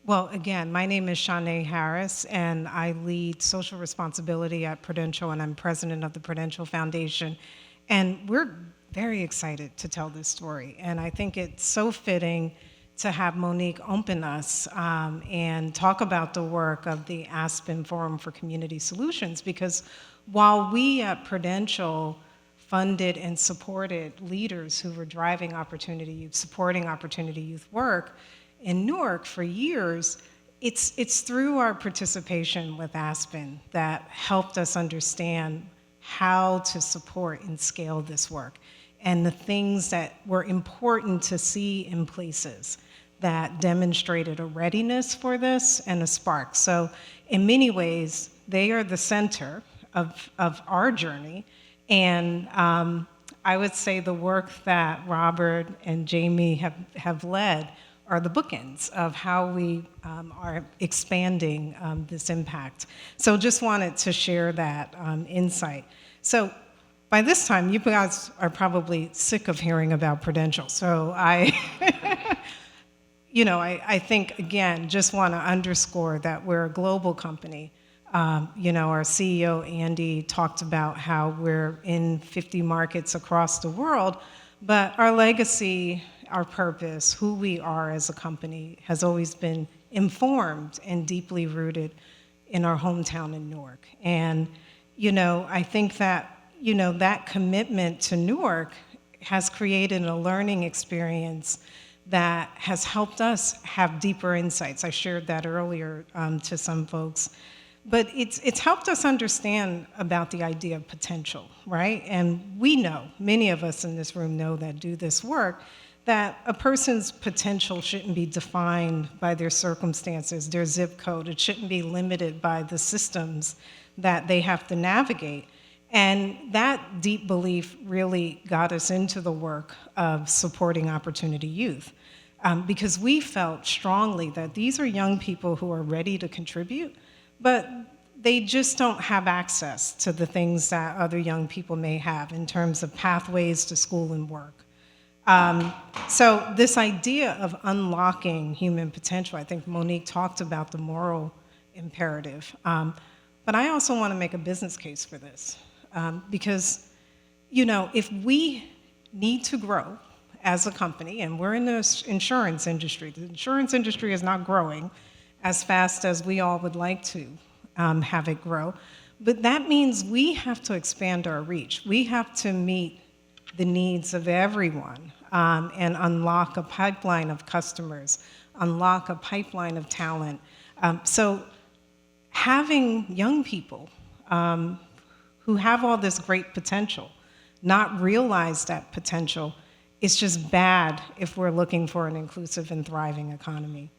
Well, again, my name is Shanae Harris, and I lead social responsibility at Prudential, and I'm president of the Prudential Foundation. And we're very excited to tell this story. And I think it's so fitting to have Monique open us and talk about the work of the Aspen Forum for Community Solutions, because while we at Prudential funded and supported leaders who were driving Opportunity Youth, supporting Opportunity Youth work, in Newark for years, it's through our participation with Aspen that helped us understand how to support and scale this work and the things that were important to see in places that demonstrated a readiness for this and a spark. So in many ways, they are the center of our journey. And I would say the work that Robert and Jamie have led are the bookends of how we are expanding this impact. So just wanted to share that insight. So by this time, you guys are probably sick of hearing about Prudential. So I think, again, just want to underscore that we're a global company. Our CEO, Andy, talked about how we're in 50 markets across the world, but our legacy, our purpose, who we are as a company has always been informed and deeply rooted in our hometown in Newark. And, I think that, that commitment to Newark has created a learning experience that has helped us have deeper insights. I shared that earlier to some folks. But it's helped us understand about the idea of potential, right? And we know, many of us in this room know that do this work, that a person's potential shouldn't be defined by their circumstances, their zip code. It shouldn't be limited by the systems that they have to navigate. And that deep belief really got us into the work of supporting Opportunity Youth, because we felt strongly that these are young people who are ready to contribute, but they just don't have access to the things that other young people may have in terms of pathways to school and work. So this idea of unlocking human potential, I think Monique talked about the moral imperative, but I also want to make a business case for this, because, if we need to grow as a company, and we're in the insurance industry, the insurance industry is not growing as fast as we all would like to have it grow, but that means we have to expand our reach. We have to meet the needs of everyone and unlock a pipeline of customers, unlock a pipeline of talent. So having young people who have all this great potential not realize that potential is just bad if we're looking for an inclusive and thriving economy.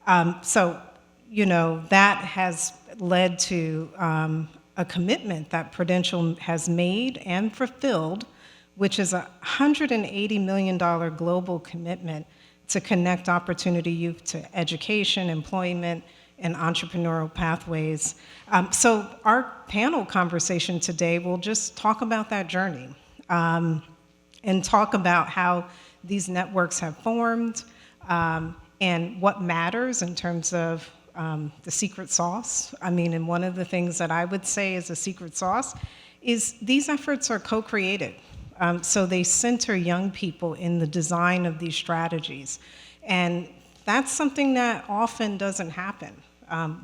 That has led to a commitment that Prudential has made and fulfilled, which is a $180 million global commitment to connect Opportunity Youth to education, employment, and entrepreneurial pathways. So our panel conversation today will just talk about that journey and talk about how these networks have formed and what matters in terms of the secret sauce. And one of the things that I would say is a secret sauce is these efforts are co-created. So they center young people in the design of these strategies. And that's something that often doesn't happen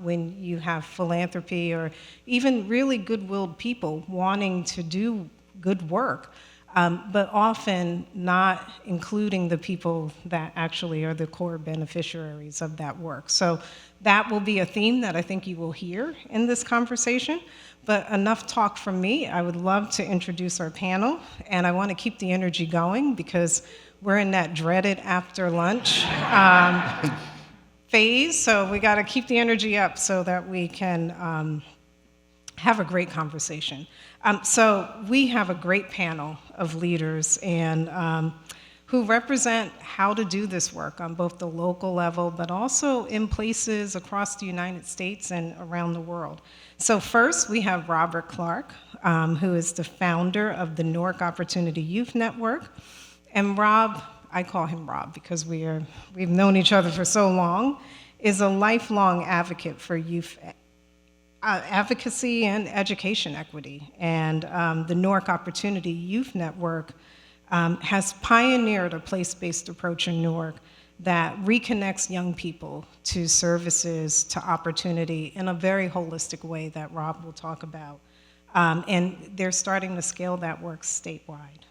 when you have philanthropy or even really good-willed people wanting to do good work, but often not including the people that actually are the core beneficiaries of that work. So that will be a theme that I think you will hear in this conversation. But enough talk from me. I would love to introduce our panel, and I want to keep the energy going because we're in that dreaded after lunch phase, so we got to keep the energy up so that we can have a great conversation. So we have a great panel of leaders and who represent how to do this work on both the local level, but also in places across the United States and around the world. So first, we have Robert Clark, who is the founder of the Newark Opportunity Youth Network. And Rob, I call him Rob because we've known each other for so long, is a lifelong advocate for youth advocacy and education equity. And the Newark Opportunity Youth Network has pioneered a place-based approach in Newark that reconnects young people to services, to opportunity in a very holistic way that Rob will talk about. And they're starting to scale that work statewide.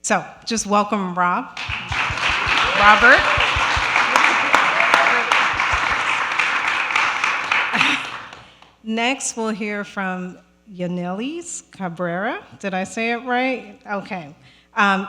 So just welcome Robert. Next, we'll hear from Yanelis Cabrera. Did I say it right? Okay.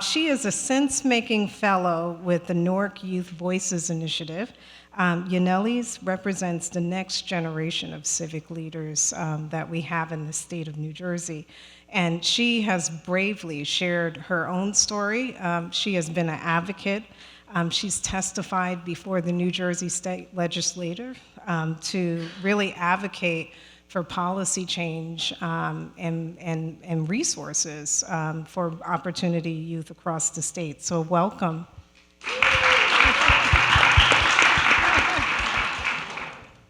She is a sense-making fellow with the Newark Youth Voices Initiative. Yanelis represents the next generation of civic leaders that we have in the state of New Jersey. And she has bravely shared her own story. She has been an advocate. She's testified before the New Jersey State Legislature to really advocate for policy change and resources for opportunity youth across the state. So welcome.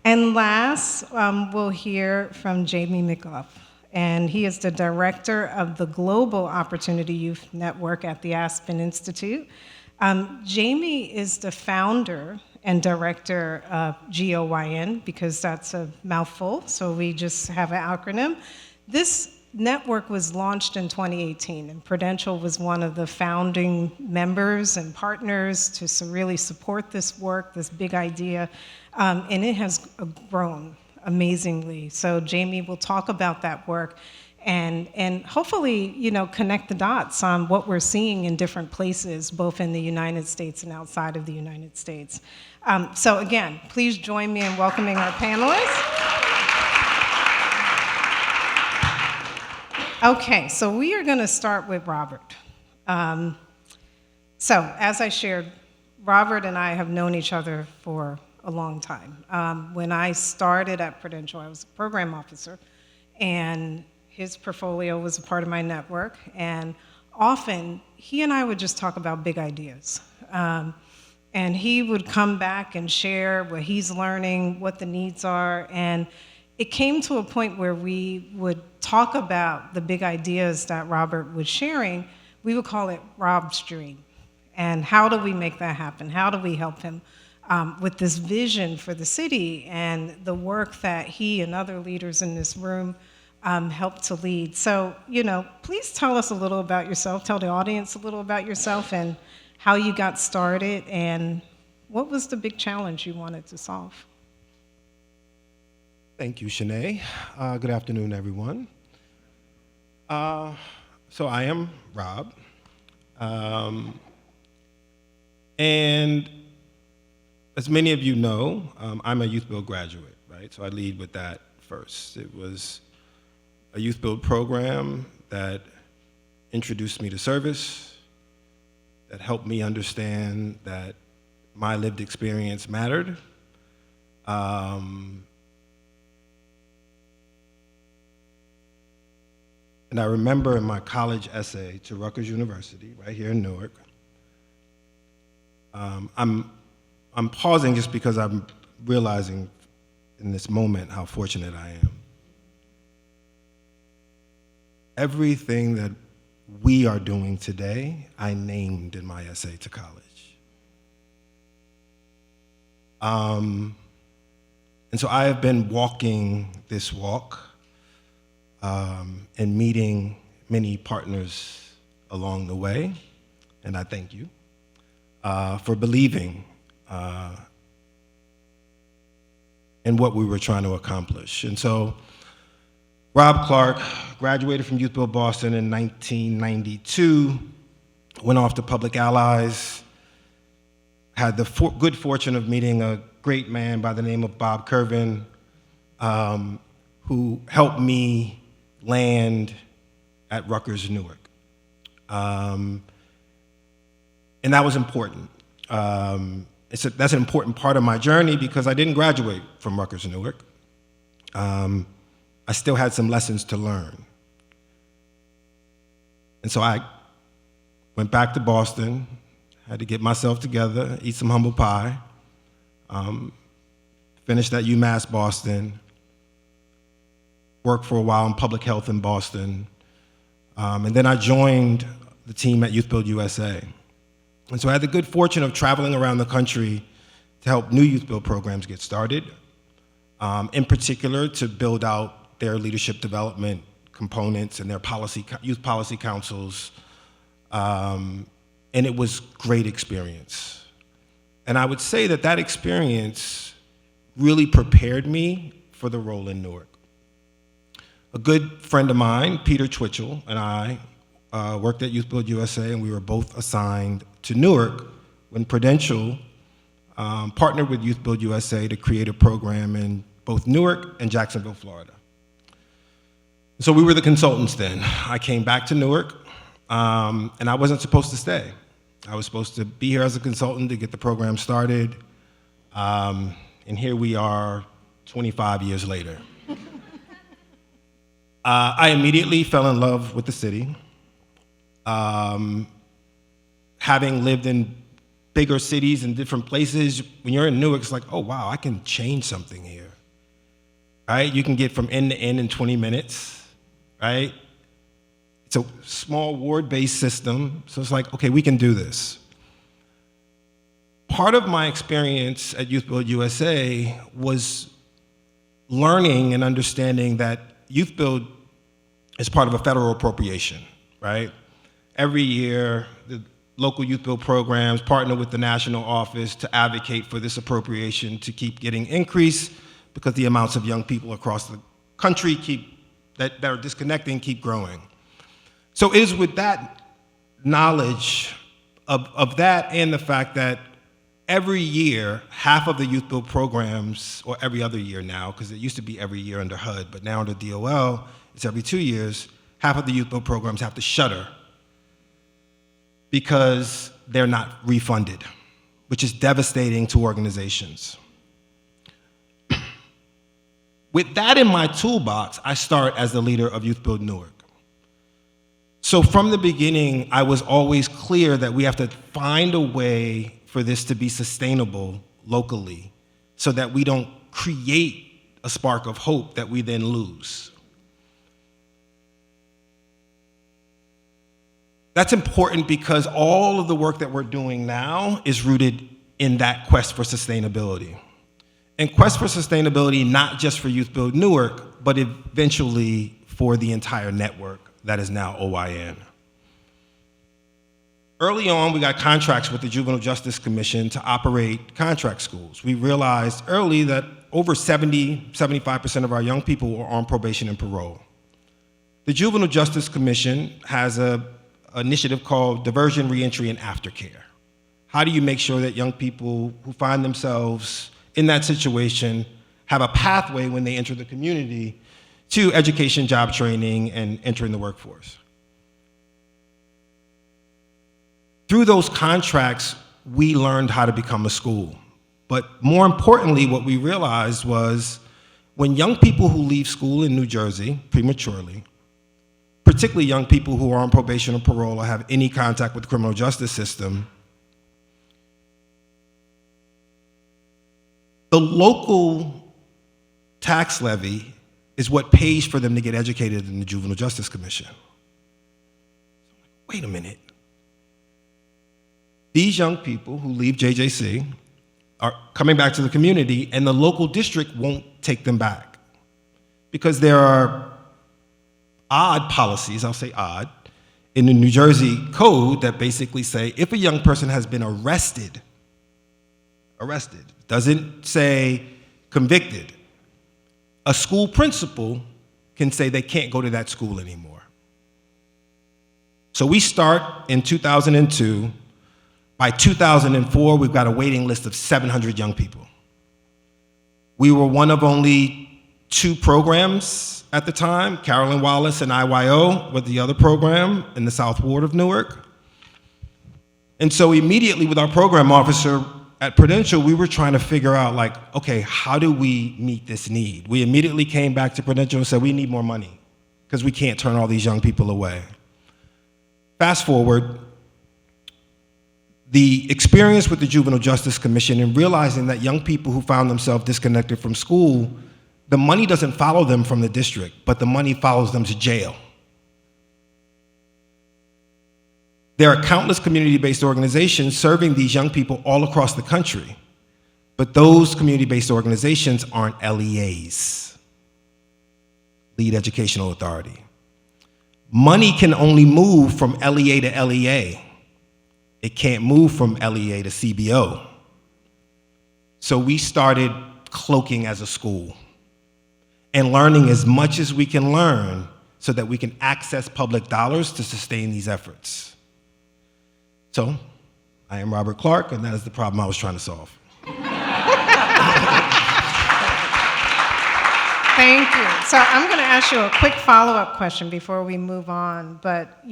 And last, we'll hear from Jamie McGuff. And he is the director of the Global Opportunity Youth Network at the Aspen Institute. Jamie is the founder and director of GOYN, because that's a mouthful, so we just have an acronym. This network was launched in 2018, and Prudential was one of the founding members and partners to really support this work, this big idea, and it has grown amazingly. So Jamie will talk about that work and hopefully, connect the dots on what we're seeing in different places, both in the United States and outside of the United States. So again, please join me in welcoming our panelists. Okay, so we are gonna start with Robert. So as I shared, Robert and I have known each other for a long time. When I started at Prudential, I was a program officer, and his portfolio was a part of my network, and often he and I would just talk about big ideas. And he would come back and share what he's learning, what the needs are, and it came to a point where we would talk about the big ideas that Robert was sharing. We would call it Rob's dream. And how do we make that happen? How do we help him with this vision for the city and the work that he and other leaders in this room help to lead? So, please tell us a little about yourself, tell the audience a little about yourself and how you got started and what was the big challenge you wanted to solve? Thank you, Shanae. Good afternoon, everyone. So I am Rob. And as many of you know, I'm a Youth Build graduate, right? So I lead with that first. It was a Youth Build program that introduced me to service, that helped me understand that my lived experience mattered. And I remember in my college essay to Rutgers University, right here in Newark, I'm pausing just because I'm realizing in this moment how fortunate I am. Everything that we are doing today, I named in my essay to college. And so I have been walking this walk and meeting many partners along the way, and I thank you for believing in what we were trying to accomplish. And so Rob Clark graduated from Youth Build Boston in 1992, went off to Public Allies, had the good fortune of meeting a great man by the name of Bob Kervin, who helped me land at Rutgers Newark. And that was important. That's an important part of my journey because I didn't graduate from Rutgers Newark. I still had some lessons to learn. And so I went back to Boston, had to get myself together, eat some humble pie, Finished at UMass Boston, worked for a while in public health in Boston, and then I joined the team at Youth Build USA. And so I had the good fortune of traveling around the country to help new Youth Build programs get started, in particular to build out their leadership development components and their youth policy councils, and it was great experience. And I would say that that experience really prepared me for the role in Newark. A good friend of mine, Peter Twitchell, and I worked at Youth Build USA, and we were both assigned to Newark when Prudential partnered with Youth Build USA to create a program in both Newark and Jacksonville, Florida. So we were the consultants then. I came back to Newark, and I wasn't supposed to stay. I was supposed to be here as a consultant to get the program started, and here we are 25 years later. I immediately fell in love with the city. Having lived in bigger cities and different places, when you're in Newark, it's like, oh wow, I can change something here, right? You can get from end to end in 20 minutes, right? It's a small ward-based system, so it's like, okay, we can do this. Part of my experience at Youth Build USA was learning and understanding that Youth Build is part of a federal appropriation, right? Every year, the local Youth Build programs partner with the national office to advocate for this appropriation to keep getting increased because the amounts of young people across the country that are disconnecting keep growing. So it is with that knowledge of that and the fact that every year, half of the Youth Build programs, or every other year now, because it used to be every year under HUD, but now under DOL, it's every 2 years, half of the Youth Build programs have to shutter because they're not refunded, which is devastating to organizations. With that in my toolbox, I start as the leader of Youth Build Newark. So from the beginning, I was always clear that we have to find a way for this to be sustainable locally so that we don't create a spark of hope that we then lose. That's important because all of the work that we're doing now is rooted in that quest for sustainability. And quest for sustainability, not just for Youth Build Newark, but eventually for the entire network that is now OIN. Early on, we got contracts with the Juvenile Justice Commission to operate contract schools. We realized early that over 75% of our young people were on probation and parole. The Juvenile Justice Commission has an initiative called Diversion, Reentry, and Aftercare. How do you make sure that young people who find themselves in that situation have a pathway when they enter the community to education, job training, and entering the workforce? Through those contracts, we learned how to become a school. But more importantly, what we realized was when young people who leave school in New Jersey prematurely, particularly young people who are on probation or parole or have any contact with the criminal justice system, the local tax levy is what pays for them to get educated in the Juvenile Justice Commission. Wait a minute. These young people who leave JJC are coming back to the community, and the local district won't take them back because there are odd policies, I'll say odd, in the New Jersey code that basically say if a young person has been arrested, doesn't say convicted, a school principal can say they can't go to that school anymore. So we start in 2002. By 2004, we've got a waiting list of 700 young people. We were one of only 2 programs at the time. Carolyn Wallace and IYO were the other program in the South Ward of Newark. And so immediately with our program officer at Prudential, we were trying to figure out, like, okay, how do we meet this need? We immediately came back to Prudential and said, we need more money because we can't turn all these young people away. Fast forward, the experience with the Juvenile Justice Commission and realizing that young people who found themselves disconnected from school, the money doesn't follow them from the district, but the money follows them to jail. There are countless community-based organizations serving these young people all across the country, but those community-based organizations aren't LEAs, Lead Educational Authority. Money can only move from LEA to LEA. It can't move from LEA to CBO. So we started cloaking as a school and learning as much as we can learn so that we can access public dollars to sustain these efforts. So, I am Robert Clark, and that is the problem I was trying to solve. Thank you. So I'm going to ask you a quick follow-up question before we move on. But,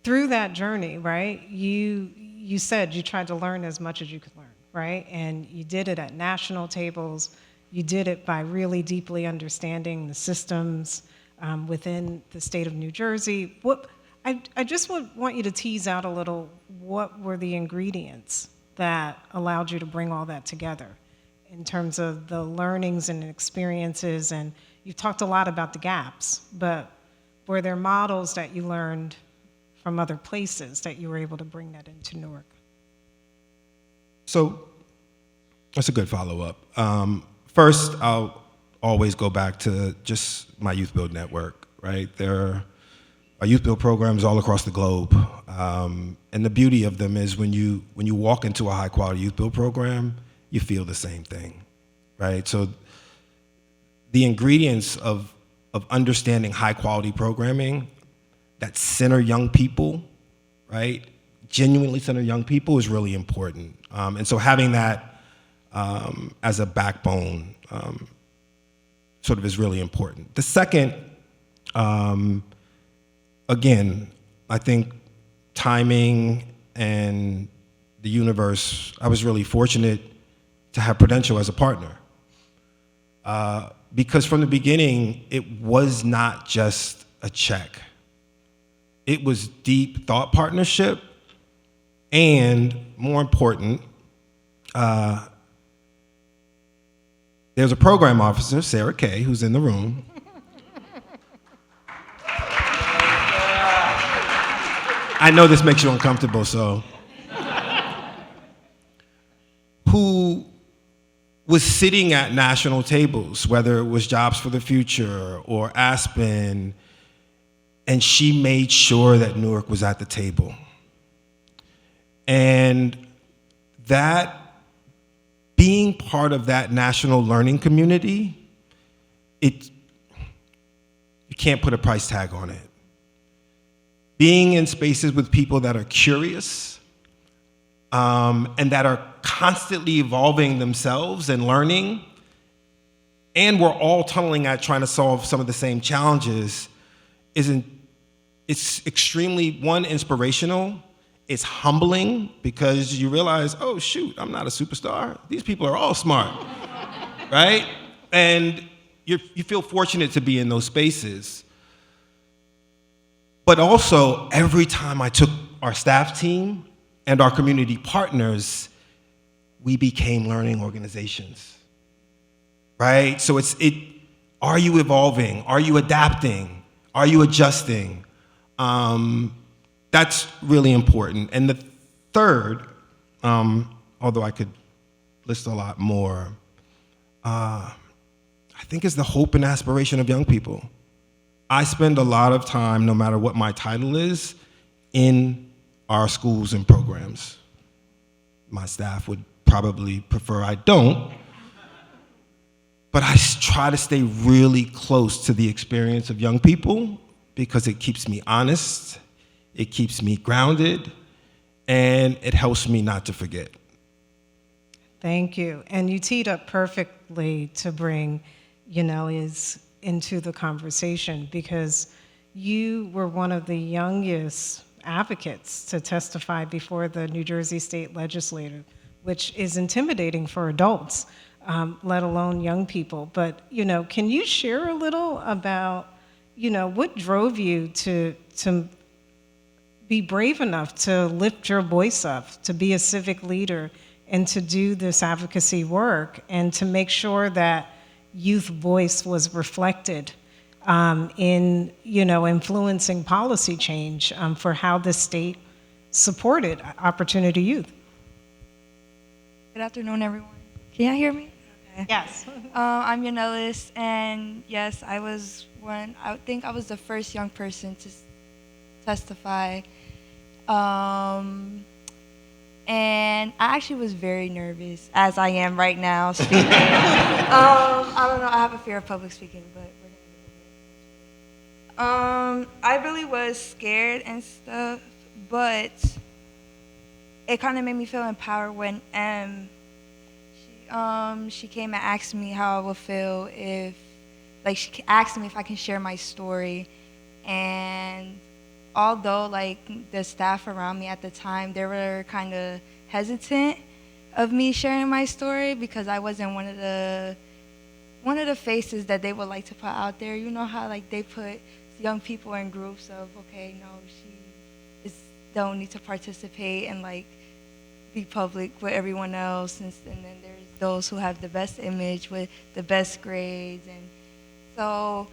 through that journey, right, you said you tried to learn as much as you could learn, right? And you did it at national tables. You did it by really deeply understanding the systems within the state of New Jersey. I just want you to tease out a little, what were the ingredients that allowed you to bring all that together in terms of the learnings and experiences? And you've talked a lot about the gaps, but were there models that you learned from other places that you were able to bring that into Newark? So that's a good follow-up. First, I'll always go back to just my Youth Build network, right? There are youth build programs all across the globe. And the beauty of them is when you walk into a high quality youth build program, you feel the same thing, right? So the ingredients of understanding high quality programming that center young people, right? Genuinely center young people is really important. And so having that as a backbone sort of is really important. The second, again, I think timing and the universe, I was really fortunate to have Prudential as a partner. Because from the beginning, it was not just a check. It was deep thought partnership, and more important, there's a program officer, Sarah Kay, who's in the room. I know this makes you uncomfortable, so. Who was sitting at national tables, whether it was Jobs for the Future or Aspen, and she made sure that Newark was at the table. And that, being part of that national learning community, you can't put a price tag on it. Being in spaces with people that are curious and that are constantly evolving themselves and learning, and we're all tunneling at trying to solve some of the same challenges, it's extremely, one, inspirational. It's humbling because you realize, oh shoot, I'm not a superstar. These people are all smart, right? And you feel fortunate to be in those spaces. But also, every time I took our staff team and our community partners, we became learning organizations, right? So are you evolving? Are you adapting? Are you adjusting? That's really important. And the third, although I could list a lot more, I think is the hope and aspiration of young people. I spend a lot of time, no matter what my title is, in our schools and programs. My staff would probably prefer I don't, but I try to stay really close to the experience of young people because it keeps me honest, it keeps me grounded, and it helps me not to forget. Thank you. And you teed up perfectly to bring Yaneli's into the conversation, because you were one of the youngest advocates to testify before the New Jersey State Legislature, which is intimidating for adults, let alone young people. But, can you share a little about, what drove you to be brave enough to lift your voice up, to be a civic leader, and to do this advocacy work, and to make sure that youth voice was reflected in, influencing policy change for how the state supported Opportunity Youth. Good afternoon, everyone. Can y'all hear me? Okay. Yes. I'm Yanellis, and yes, I think I was the first young person to testify. And I actually was very nervous, as I am right now speaking. I don't know, I have a fear of public speaking, but we're gonna I really was scared and stuff, but it kind of made me feel empowered when she came and asked me how I would feel if, like, she asked me if I can share my story. And although, like, the staff around me at the time, they were kind of hesitant of me sharing my story because I wasn't one of the faces that they would like to put out there. You know how, like, they put young people in groups of, okay, no, don't need to participate and, like, be public with everyone else, and then there's those who have the best image with the best grades. And so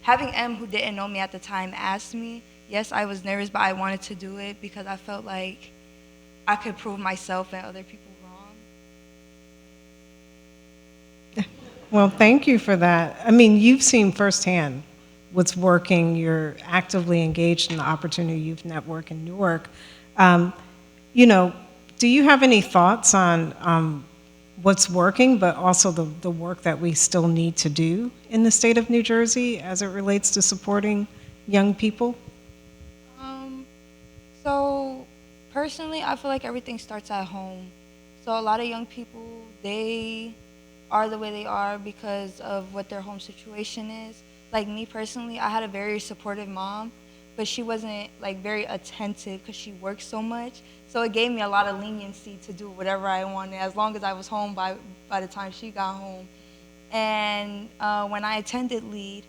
having M, who didn't know me at the time, ask me, yes, I was nervous, but I wanted to do it because I felt like I could prove myself and other people wrong. Well, thank you for that. I mean, you've seen firsthand what's working. You're actively engaged in the Opportunity Youth Network in Newark. Do you have any thoughts on what's working, but also the work that we still need to do in the state of New Jersey as it relates to supporting young people? So personally, I feel like everything starts at home. So a lot of young people, they are the way they are because of what their home situation is. Like me personally, I had a very supportive mom, but she wasn't, like, very attentive because she worked so much. So it gave me a lot of leniency to do whatever I wanted as long as I was home by the time she got home. And when I attended LEAD,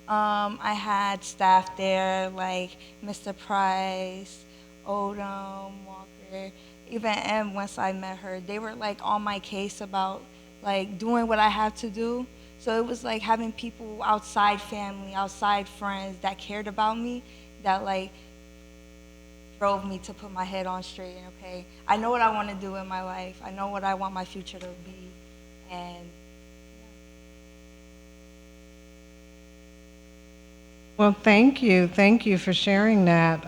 I had staff there like Mr. Price, Odom, Walker, even M. Once I met her, they were, like, on my case about, like, doing what I had to do. So it was like having people outside family, outside friends that cared about me, that, like, drove me to put my head on straight and, okay, I know what I want to do in my life. I know what I want my future to be. And Well, thank you. Thank you for sharing that.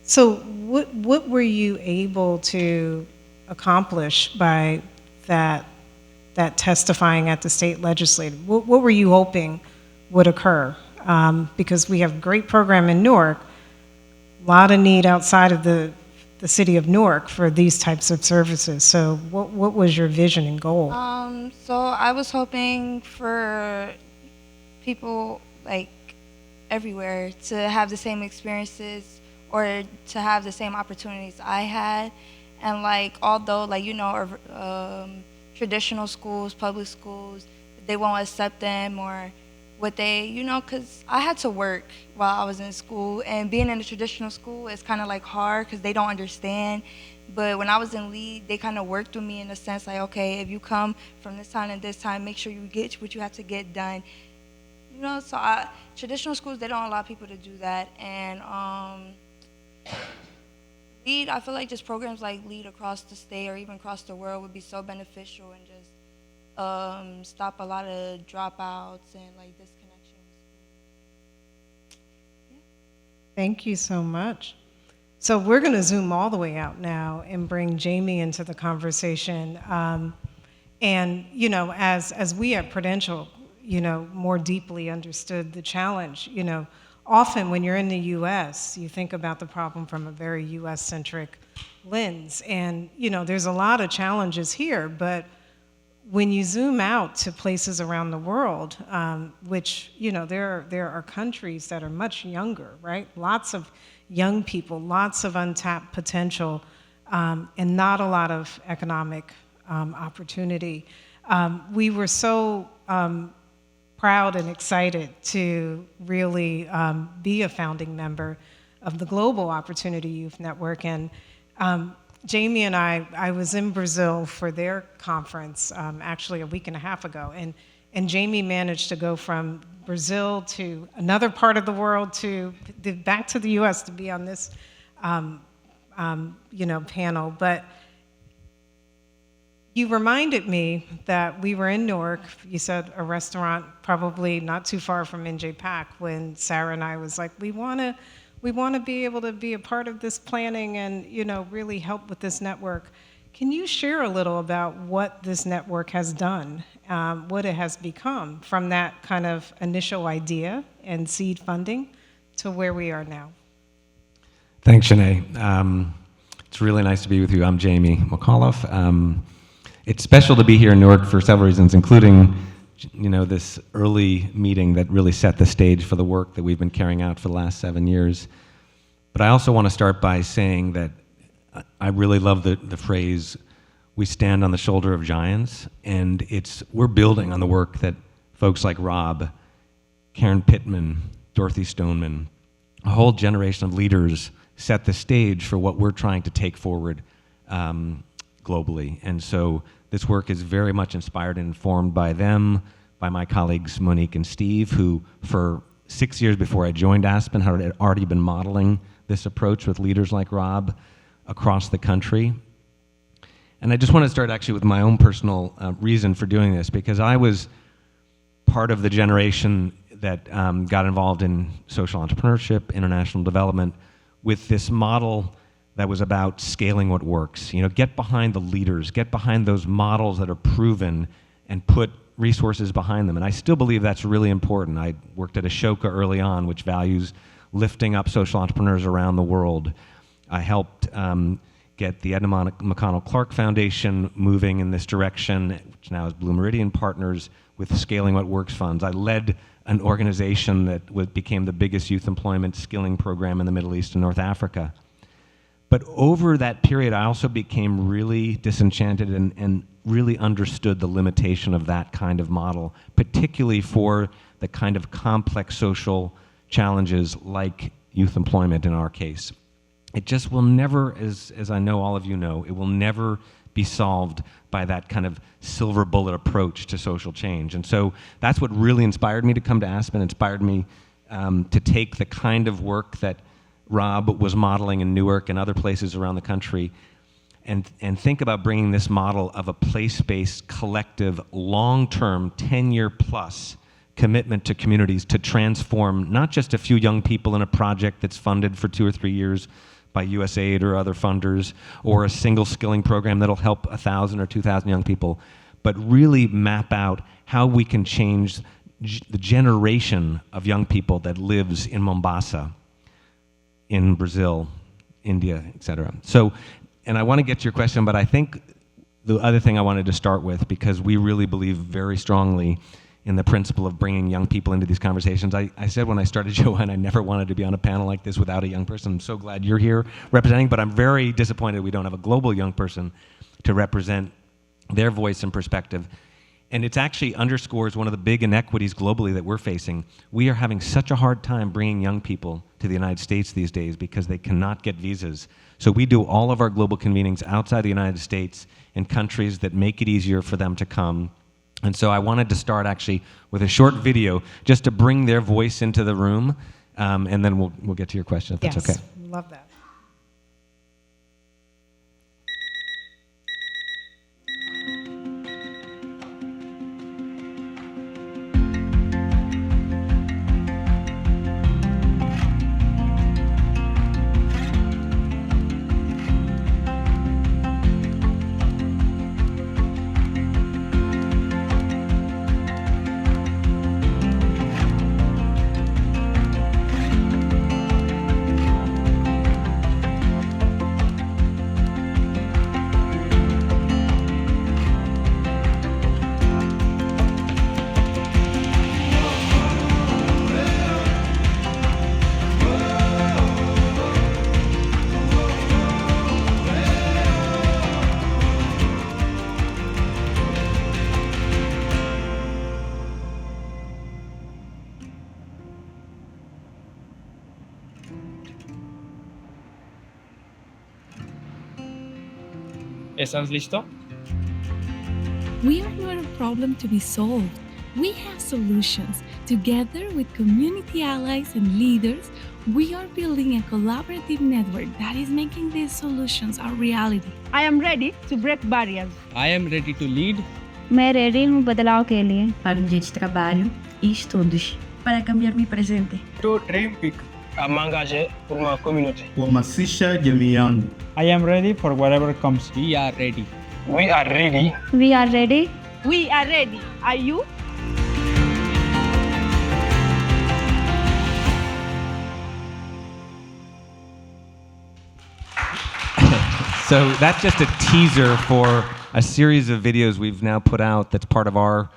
So what were you able to accomplish by that testifying at the state legislature? What were you hoping would occur? Because we have a great program in Newark, a lot of need outside of the city of Newark for these types of services. So what was your vision and goal? so I was hoping for people, like, everywhere to have the same experiences or to have the same opportunities I had. And, like, although, like, traditional schools, public schools, they won't accept them or what they, because I had to work while I was in school, and being in a traditional school is kind of, like, hard because they don't understand. But when I was in LEAD, they kind of worked with me in a sense, like, okay, if you come from this time and this time, make sure you get what you have to get done. So traditional schools, they don't allow people to do that. And LEAD, I feel like just programs like LEAD across the state or even across the world would be so beneficial and just stop a lot of dropouts and, like, disconnection with school. Yeah. Thank you so much. So we're going to zoom all the way out now and bring Jamie into the conversation. And as we at Prudential, more deeply understood the challenge. Often when you're in the U.S., you think about the problem from a very U.S.-centric lens. And, there's a lot of challenges here, but when you zoom out to places around the world, which, there are countries that are much younger, right? Lots of young people, lots of untapped potential, and not a lot of economic opportunity. We were so proud and excited to really be a founding member of the Global Opportunity Youth Network. And Jamie and I was in Brazil for their conference actually a week and a half ago. And Jamie managed to go from Brazil to another part of the world to back to the US to be on this panel. But you reminded me that we were in Newark, you said a restaurant probably not too far from NJPAC, when Sarah and I was like, we want to be able to be a part of this planning and really help with this network. Can you share a little about what this network has done, what it has become from that kind of initial idea and seed funding to where we are now? Thanks, Shanae. It's really nice to be with you. I'm Jamie McAuliffe. It's special to be here in Newark for several reasons, including this early meeting that really set the stage for the work that we've been carrying out for the last 7 years. But I also want to start by saying that I really love the phrase, we stand on the shoulder of giants, and we're building on the work that folks like Rob, Karen Pittman, Dorothy Stoneman, a whole generation of leaders set the stage for what we're trying to take forward globally. And so this work is very much inspired and informed by them, by my colleagues Monique and Steve, who for 6 years before I joined Aspen had already been modeling this approach with leaders like Rob across the country. And I just want to start actually with my own personal reason for doing this, because I was part of the generation that got involved in social entrepreneurship, international development, with this model that was about scaling what works. Get behind the leaders, get behind those models that are proven, and put resources behind them. And I still believe that's really important. I worked at Ashoka early on, which values lifting up social entrepreneurs around the world. I helped get the Edna McConnell Clark Foundation moving in this direction, which now is Blue Meridian Partners, with Scaling What Works funds. I led an organization that became the biggest youth employment skilling program in the Middle East and North Africa. But over that period, I also became really disenchanted and really understood the limitation of that kind of model, particularly for the kind of complex social challenges like youth employment in our case. It just will never, as I know all of you know, it will never be solved by that kind of silver bullet approach to social change. And so that's what really inspired me to come to Aspen, inspired me to take the kind of work that Rob was modeling in Newark and other places around the country and think about bringing this model of a place-based, collective, long-term, 10-year plus commitment to communities to transform not just a few young people in a project that's funded for 2 or 3 years by USAID or other funders, or a single skilling program that'll help 1,000 or 2,000 young people, but really map out how we can change the generation of young people that lives in Mombasa, in Brazil, India, et cetera. So, and I want to get to your question, but I think the other thing I wanted to start with, because we really believe very strongly in the principle of bringing young people into these conversations. I said when I started Joanne, I never wanted to be on a panel like this without a young person. I'm so glad you're here representing, but I'm very disappointed we don't have a global young person to represent their voice and perspective. And it actually underscores one of the big inequities globally that we're facing. We are having such a hard time bringing young people to the United States these days because they cannot get visas. So we do all of our global convenings outside the United States in countries that make it easier for them to come. And so I wanted to start actually with a short video just to bring their voice into the room, and then we'll get to your question if that's okay. Yes, love that. ¿Estás listo? We are not a problem to be solved. We have solutions. Together with community allies and leaders, we are building a collaborative network that is making these solutions a reality. I am ready to break barriers. I am ready to lead. मैं ready हूँ बदलाव के लिए. Para um dia de trabalho e estudos. Para cambiar meu presente. To dream big. M'engager pour ma communauté. Kuhamasisha jamii yangu. I am ready for whatever comes. We are ready. We are ready. We are ready. We are ready. Are you? So that's just a teaser for a series of videos we've now put out that's part of our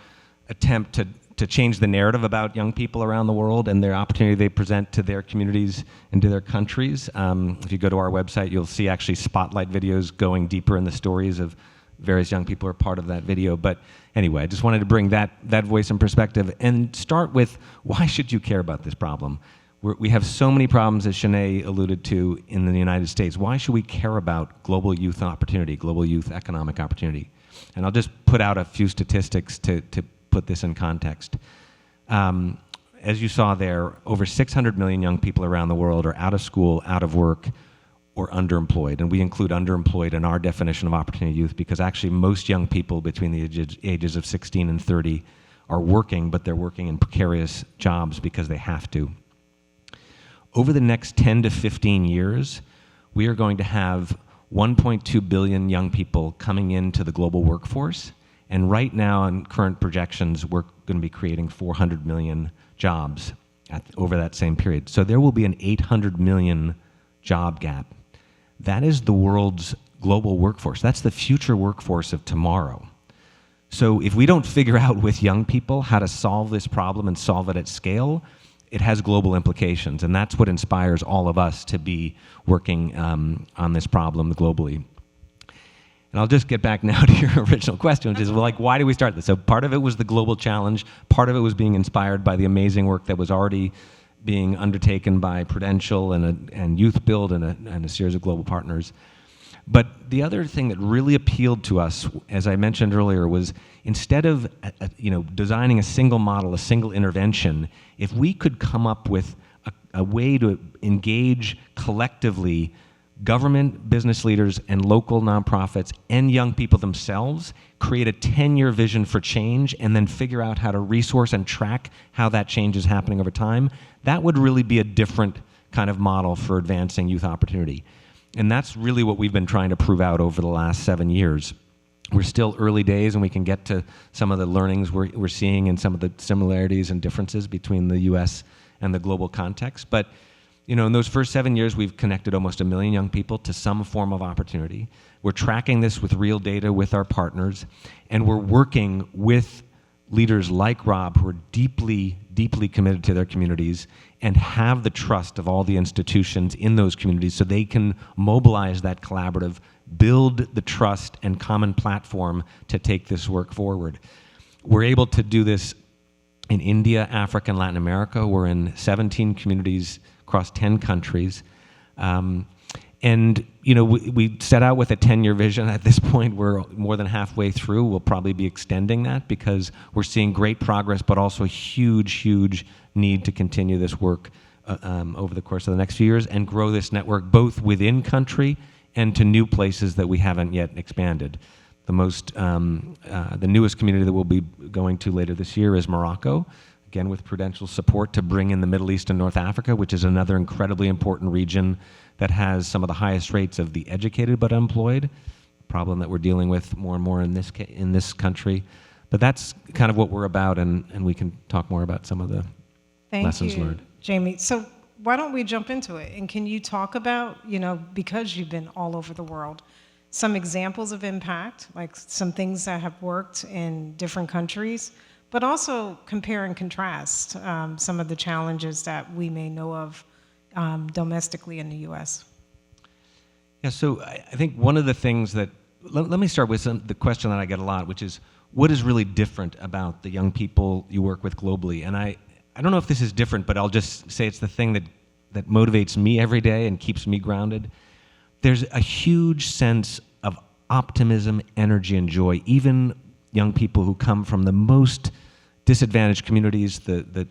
attempt to change the narrative about young people around the world and their opportunity they present to their communities and to their countries. If you go to our website, you'll see actually spotlight videos going deeper in the stories of various young people who are part of that video. But anyway, I just wanted to bring that voice and perspective and start with, why should you care about this problem? We have so many problems, as Shanae alluded to, in the United States. Why should we care about global youth opportunity, global youth economic opportunity? And I'll just put out a few statistics to put this in context. As you saw there, over 600 million young people around the world are out of school, out of work, or underemployed. And we include underemployed in our definition of opportunity youth because actually most young people between the ages of 16 and 30 are working, but they're working in precarious jobs because they have to. Over the next 10 to 15 years, we are going to have 1.2 billion young people coming into the global workforce. And right now, in current projections, we're going to be creating 400 million jobs over that same period. So there will be an 800 million job gap. That is the world's global workforce. That's the future workforce of tomorrow. So if we don't figure out with young people how to solve this problem and solve it at scale, it has global implications, and that's what inspires all of us to be working on this problem globally. And I'll just get back now to your original question, which is, well, like, why did we start this? So part of it was the global challenge. Part of it was being inspired by the amazing work that was already being undertaken by Prudential and Youth Build and a series of global partners. But the other thing that really appealed to us, as I mentioned earlier, was instead of designing a single model, a single intervention, if we could come up with a way to engage collectively government, business leaders, and local nonprofits and young people themselves, create a 10-year vision for change, and then figure out how to resource and track how that change is happening over time, that would really be a different kind of model for advancing youth opportunity. And that's really what we've been trying to prove out over the last 7 years. We're still early days, and we can get to some of the learnings we're seeing and some of the similarities and differences between the US and the global context. But in those first 7 years, we've connected almost 1 million young people to some form of opportunity. We're tracking this with real data with our partners, and we're working with leaders like Rob who are deeply, deeply committed to their communities and have the trust of all the institutions in those communities so they can mobilize that collaborative, build the trust and common platform to take this work forward. We're able to do this in India, Africa, and Latin America. We're in 17 communities across 10 countries. We set out with a 10-year vision. At this point, we're more than halfway through. We'll probably be extending that because we're seeing great progress, but also huge, huge need to continue this work over the course of the next few years and grow this network both within country and to new places that we haven't yet expanded. The newest community that we'll be going to later this year is Morocco, again with Prudential support to bring in the Middle East and North Africa, which is another incredibly important region that has some of the highest rates of the educated but unemployed, a problem that we're dealing with more and more in this country. But that's kind of what we're about, and we can talk more about some of the lessons learned. Jamie. So why don't we jump into it? And can you talk about, because you've been all over the world, some examples of impact, like some things that have worked in different countries, but also compare and contrast some of the challenges that we may know of domestically in the U.S. Yeah, so I think one of the things that, let me start with the question that I get a lot, which is, what is really different about the young people you work with globally? And I don't know if this is different, but I'll just say it's the thing that motivates me every day and keeps me grounded. There's a huge sense of optimism, energy, and joy. Even young people who come from the most disadvantaged communities, that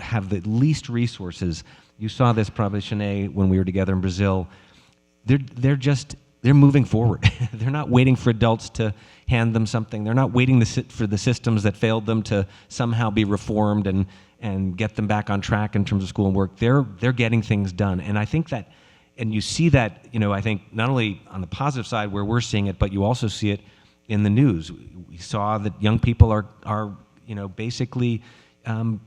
have the least resources. You saw this probably, Shanae, when we were together in Brazil. They're moving forward. They're not waiting for adults to hand them something. They're not waiting for the systems that failed them to somehow be reformed and get them back on track in terms of school and work. They're getting things done. And I think that, and you see that, I think not only on the positive side where we're seeing it, but you also see it in the news. We saw that young people are basically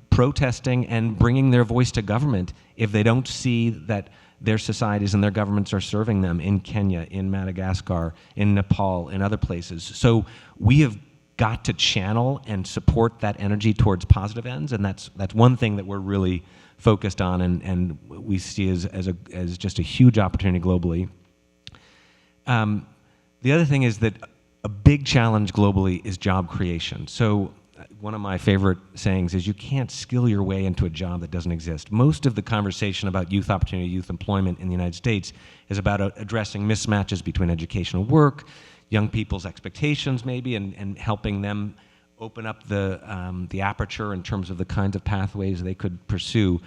protesting and bringing their voice to government if they don't see that their societies and their governments are serving them in Kenya, in Madagascar, in Nepal, in other places. So we have got to channel and support that energy towards positive ends, and that's one thing that we're really focused on and we see as just a huge opportunity globally. The other thing is that a big challenge globally is job creation. So one of my favorite sayings is you can't skill your way into a job that doesn't exist. Most of the conversation about youth opportunity, youth employment in the United States is about addressing mismatches between educational work, young people's expectations maybe, and helping them open up the aperture in terms of the kinds of pathways they could pursue.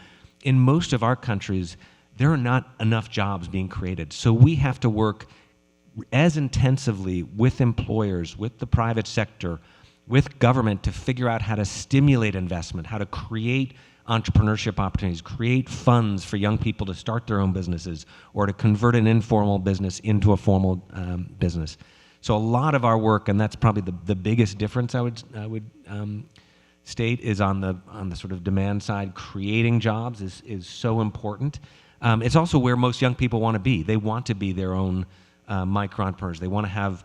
In most of our countries, there are not enough jobs being created. So we have to work as intensively with employers, with the private sector, with government to figure out how to stimulate investment, how to create entrepreneurship opportunities, create funds for young people to start their own businesses or to convert an informal business into a formal business. So a lot of our work, and that's probably the biggest difference I would state, is on the sort of demand side. Creating jobs is so important. It's also where most young people want to be. They want to be their own micro entrepreneurs. They want to have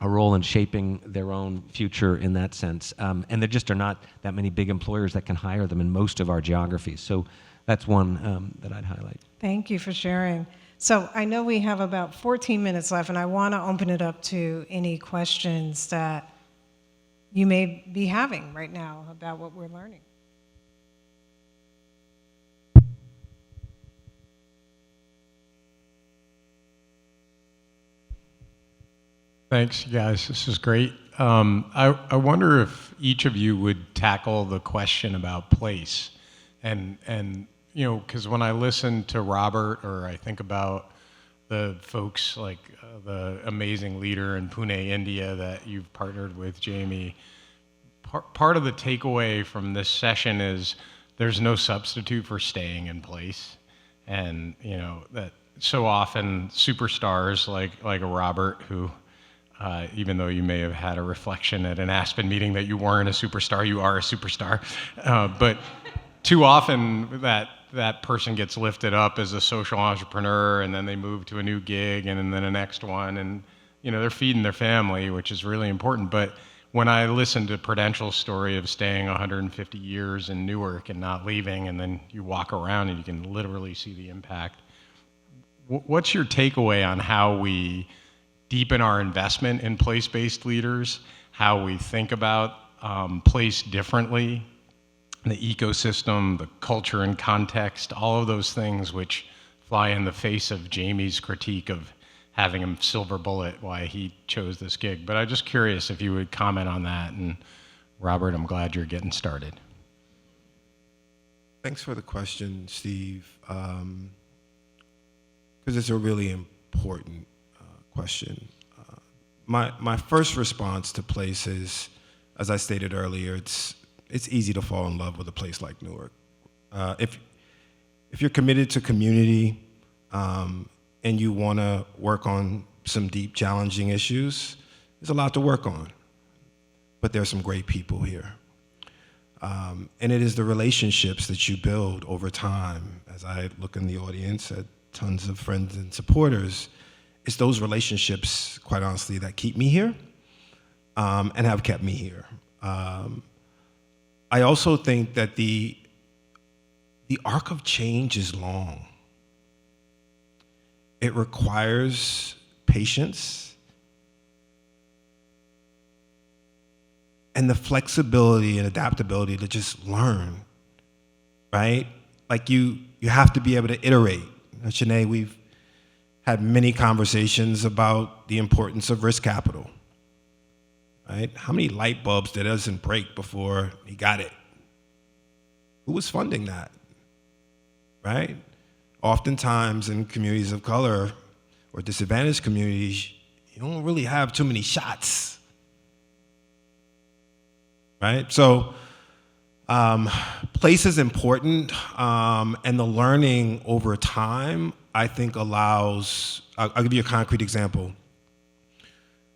a role in shaping their own future in that sense. And there just are not that many big employers that can hire them in most of our geographies. So that's one that I'd highlight. Thank you for sharing. So I know we have about 14 minutes left, and I want to open it up to any questions that you may be having right now about what we're learning. Thanks, you guys. This is great. I wonder if each of you would tackle the question about place, and because when I listen to Robert, or I think about the folks like the amazing leader in Pune, India, that you've partnered with, Jamie. Part of the takeaway from this session is there's no substitute for staying in place, and that so often superstars like a Robert who. Even though you may have had a reflection at an Aspen meeting that you weren't a superstar, you are a superstar. But too often that person gets lifted up as a social entrepreneur, and then they move to a new gig and then the next one, and they're feeding their family, which is really important. But when I listen to Prudential's story of staying 150 years in Newark and not leaving, and then you walk around and you can literally see the impact, what's your takeaway on how we deepen our investment in place-based leaders, how we think about place differently, the ecosystem, the culture and context, all of those things which fly in the face of Jamie's critique of having a silver bullet why he chose this gig. But I'm just curious if you would comment on that. And Robert, I'm glad you're getting started. Thanks for the question, Steve, because it's a really important question. My first response to place is, as I stated earlier, it's easy to fall in love with a place like Newark. If you're committed to community and you want to work on some deep, challenging issues, there's a lot to work on. But there's some great people here. And it is the relationships that you build over time. As I look in the audience at tons of friends and supporters, it's those relationships, quite honestly, that keep me here and have kept me here. I also think that the arc of change is long. It requires patience and the flexibility and adaptability to just learn, right? Like you have to be able to iterate. Shanae, we've had many conversations about the importance of risk capital, right? How many light bulbs did Edison break before he got it? Who was funding that, right? Oftentimes in communities of color or disadvantaged communities, you don't really have too many shots, right? So place is important, and the learning over time, I think allows, I'll give you a concrete example.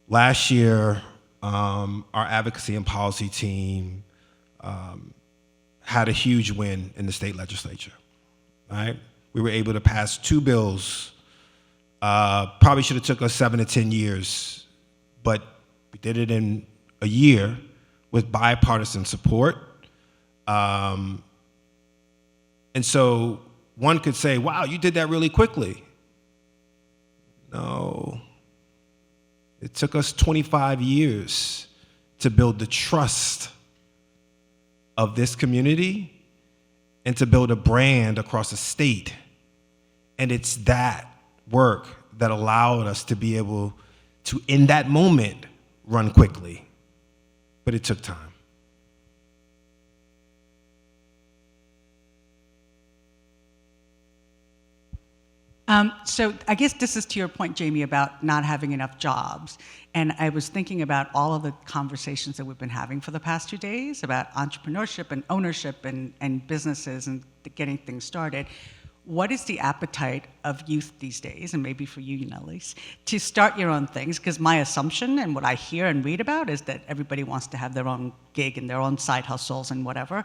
Last year, our advocacy and policy team had a huge win in the state legislature, right? We were able to pass 2 bills. Probably should have took us 7 to 10 years, but we did it in a year with bipartisan support. And so one could say, wow, you did that really quickly. No, it took us 25 years to build the trust of this community and to build a brand across the state. And it's that work that allowed us to be able to, in that moment, run quickly. But it took time. So I guess this is to your point, Jamie, about not having enough jobs. And I was thinking about all of the conversations that we've been having for the past 2 days about entrepreneurship and ownership and businesses and getting things started. What is the appetite of youth these days, and maybe for you, Nellis, to start your own things? Because my assumption and what I hear and read about is that everybody wants to have their own gig and their own side hustles and whatever.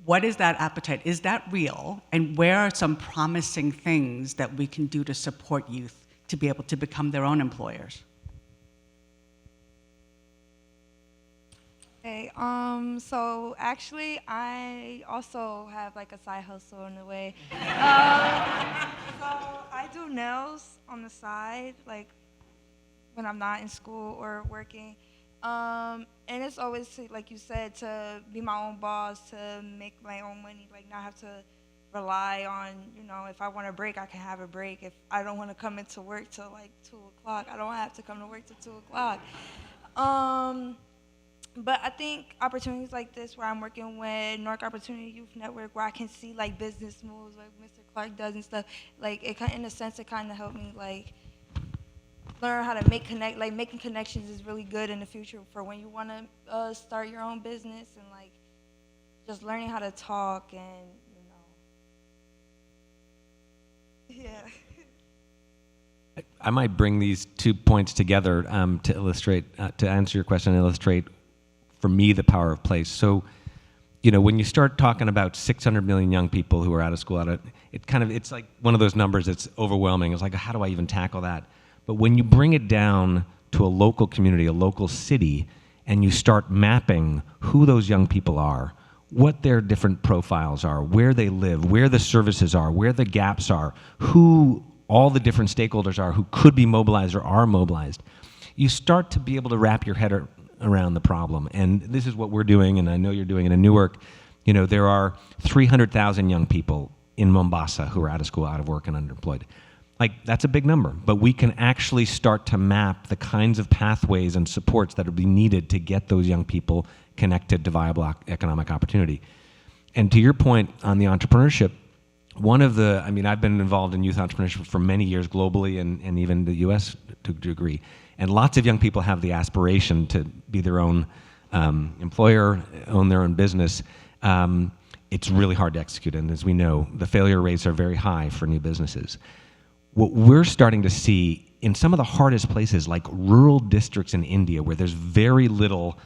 What is that appetite? Is that real? And where are some promising things that we can do to support youth to be able to become their own employers? Okay, so actually I also have like a side hustle in a way. So I do nails on the side, like when I'm not in school or working. And it's always, like you said, to be my own boss, to make my own money, like not have to rely on, you know, if I want a break, I can have a break. If I don't want to come into work till like 2 o'clock, I don't have to come to work till 2 o'clock. But I think opportunities like this, where I'm working with Newark Opportunity Youth Network, where I can see like business moves like Mr. Clark does and stuff, like it in a sense, it kind of helped me like learn how to making connections is really good in the future for when you want to start your own business, and like just learning how to talk and, you know, yeah. I might bring these 2 points together to illustrate, to answer your question, and illustrate for me the power of place. So, you know, when you start talking about 600 million young people who are out of school, it's like one of those numbers that's overwhelming. It's like, how do I even tackle that? But when you bring it down to a local community, a local city, and you start mapping who those young people are, what their different profiles are, where they live, where the services are, where the gaps are, who all the different stakeholders are who could be mobilized or are mobilized, you start to be able to wrap your head around the problem. And this is what we're doing, and I know you're doing it in Newark. You know, there are 300,000 young people in Mombasa who are out of school, out of work, and underemployed. Like, that's a big number, but we can actually start to map the kinds of pathways and supports that will be needed to get those young people connected to viable economic opportunity. And to your point on the entrepreneurship, I've been involved in youth entrepreneurship for many years globally and even the US to a degree. And lots of young people have the aspiration to be their own employer, own their own business. It's really hard to execute, and as we know, the failure rates are very high for new businesses. What we're starting to see in some of the hardest places, like rural districts in India, where there's very little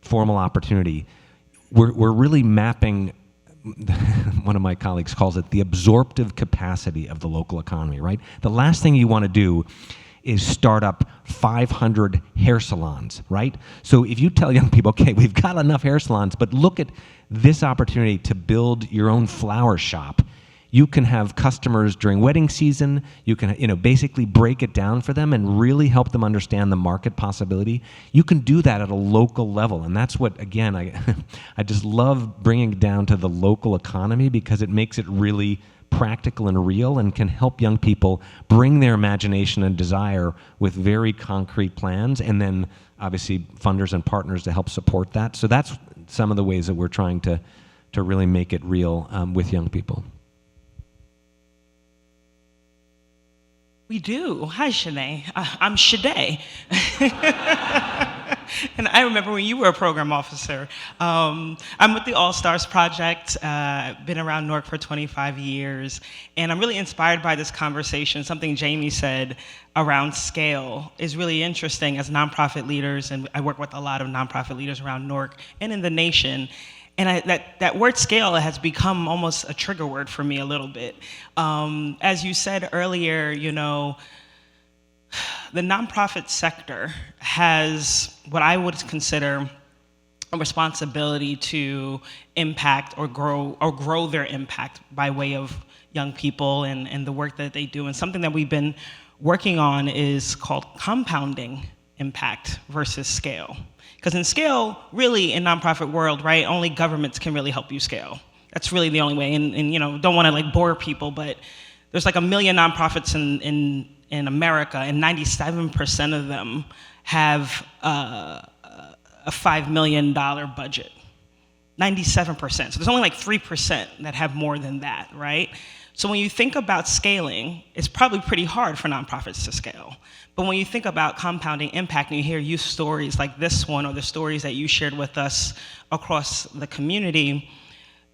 formal opportunity, we're really mapping, one of my colleagues calls it the absorptive capacity of the local economy, right? The last thing you want to do is start up 500 hair salons, right? So if you tell young people, okay, we've got enough hair salons, but look at this opportunity to build your own flower shop. You can have customers during wedding season. You can, basically break it down for them and really help them understand the market possibility. You can do that at a local level, and that's what, again, I just love bringing it down to the local economy, because it makes it really practical and real and can help young people bring their imagination and desire with very concrete plans, and then obviously funders and partners to help support that. So that's some of the ways that we're trying to really make it real with young people. We do. Hi, Shanae. I'm Shade. And I remember when you were a program officer. I'm with the All Stars Project. Been around Newark for 25 years. And I'm really inspired by this conversation. Something Jamie said around scale is really interesting as nonprofit leaders. And I work with a lot of nonprofit leaders around Newark and in the nation. And that word scale has become almost a trigger word for me a little bit. As you said earlier, you know, the nonprofit sector has what I would consider a responsibility to impact or grow their impact by way of young people and the work that they do. And something that we've been working on is called compounding impact versus scale. Because in scale, really in nonprofit world, right, only governments can really help you scale. That's really the only way. And you know, don't want to like bore people, but there's like 1 million nonprofits in America, and 97% of them have a $5 million budget. 97%. So there's only like 3% that have more than that, right? So when you think about scaling, it's probably pretty hard for nonprofits to scale. But when you think about compounding impact and you hear youth stories like this one or the stories that you shared with us across the community,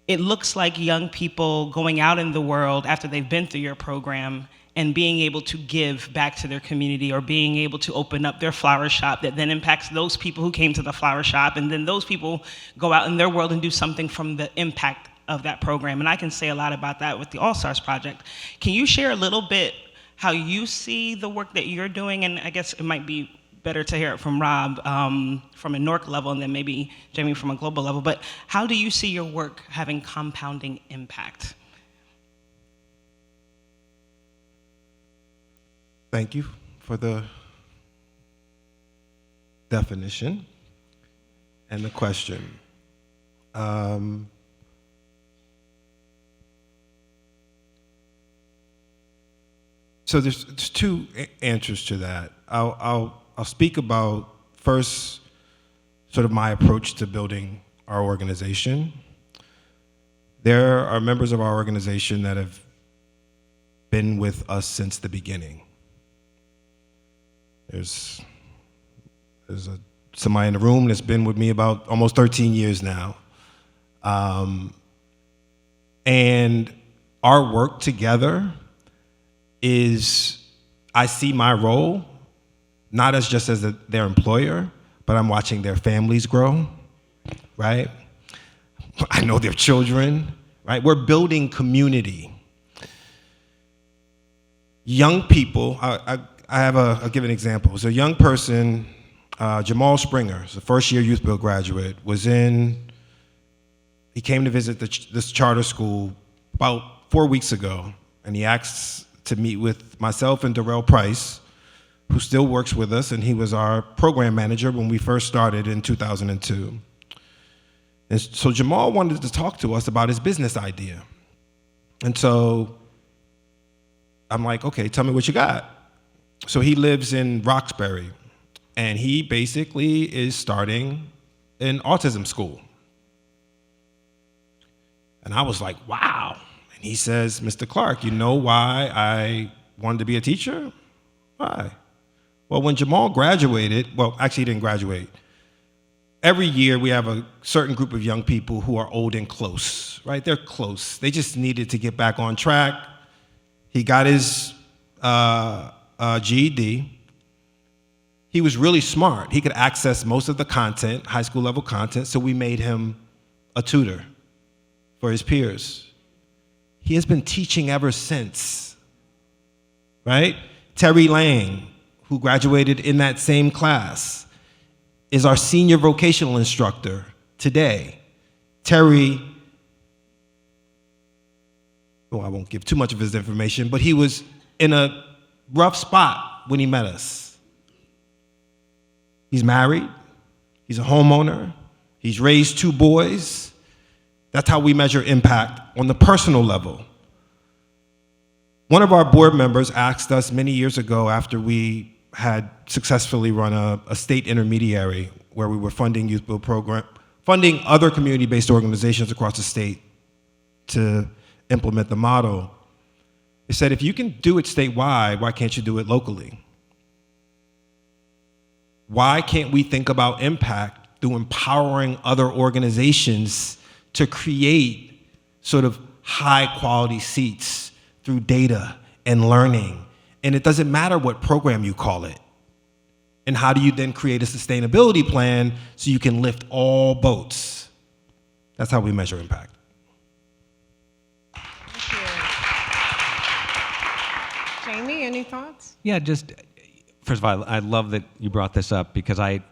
it looks like young people going out in the world after they've been through your program and being able to give back to their community, or being able to open up their flower shop that then impacts those people who came to the flower shop, and then those people go out in their world and do something from the impact of that program. And I can say a lot about that with the All Stars Project. Can you share a little bit how you see the work that you're doing? And I guess it might be better to hear it from Rob from a Newark level, and then maybe Jamie from a global level. But how do you see your work having compounding impact? Thank you for the definition and the question. So there's two answers to that. I'll speak about first sort of my approach to building our organization. There are members of our organization that have been with us since the beginning. There's somebody in the room that's been with me about almost 13 years now. And our work together is, I see my role not as just as their employer, but I'm watching their families grow, right? I know their children, right? We're building community. Young people, I'll give an example. So a young person, Jamal Springer, is a first-year Youth Build graduate, he came to visit this charter school about 4 weeks ago, and he asked to meet with myself and Darrell Price, who still works with us, and he was our program manager when we first started in 2002. And so Jamal wanted to talk to us about his business idea. And so I'm like, okay, tell me what you got. So he lives in Roxbury, and he basically is starting an autism school. And I was like, wow. And he says, Mr. Clark, you know why I wanted to be a teacher? Why? Well, when Jamal graduated, well, actually he didn't graduate. Every year we have a certain group of young people who are old and close, right? They're close. They just needed to get back on track. He got his GED. He was really smart. He could access most of the content, high school level content, so we made him a tutor for his peers. He has been teaching ever since, right? Terry Lang, who graduated in that same class, is our senior vocational instructor today. Terry, I won't give too much of his information, but he was in a rough spot when he met us. He's married, he's a homeowner, he's raised 2 boys. That's how we measure impact on the personal level. one of our board members asked us many years ago, after we had successfully run a state intermediary where we were funding youth build program, funding other community-based organizations across the state to implement the model. He said, if you can do it statewide, why can't you do it locally? Why can't we think about impact through empowering other organizations to create sort of high quality seats through data and learning? And it doesn't matter what program you call it. And how do you then create a sustainability plan so you can lift all boats? That's how we measure impact. Thank you. Jamie, any thoughts? Yeah, just first of all, I love that you brought this up because I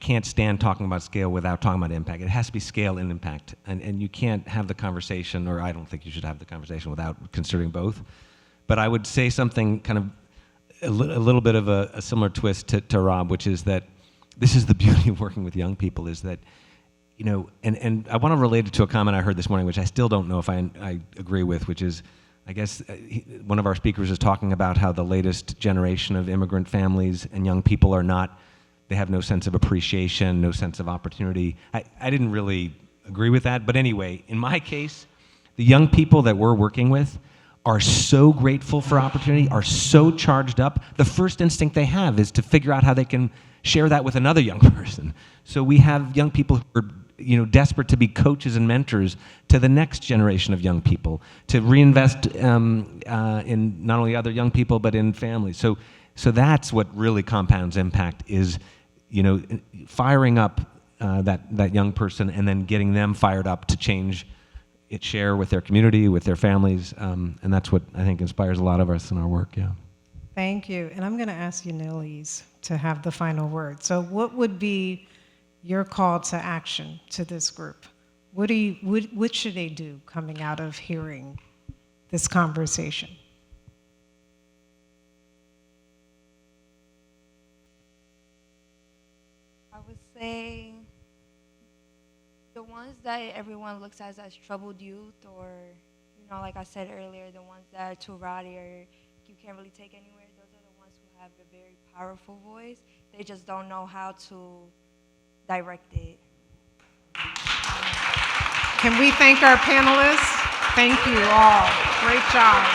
can't stand talking about scale without talking about impact. It has to be scale and impact. And you can't have the conversation, or I don't think you should have the conversation without considering both. But I would say something kind of a little bit of a similar twist to Rob, which is that this is the beauty of working with young people, is that, you know, and I want to relate it to a comment I heard this morning, which I still don't know if I agree with, which is, I guess one of our speakers is talking about how the latest generation of immigrant families and young people are not, they have no sense of appreciation, no sense of opportunity. I didn't really agree with that, but anyway, in my case, the young people that we're working with are so grateful for opportunity, are so charged up. The first instinct they have is to figure out how they can share that with another young person. So we have young people who are, you know, desperate to be coaches and mentors to the next generation of young people, to reinvest in not only other young people, but in families. So that's what really compounds impact is, you know, firing up that young person and then getting them fired up to change it, share with their community, with their families, and that's what I think inspires a lot of us in our work, yeah. Thank you. And I'm going to ask you, Nillies, to have the final word. So what would be your call to action to this group? What should they do coming out of hearing this conversation? I would say the ones that everyone looks at as troubled youth, or, you know, like I said earlier, the ones that are too rowdy or you can't really take anywhere, those are the ones who have a very powerful voice. They just don't know how to direct it. Can we thank our panelists? Thank you all. Great job.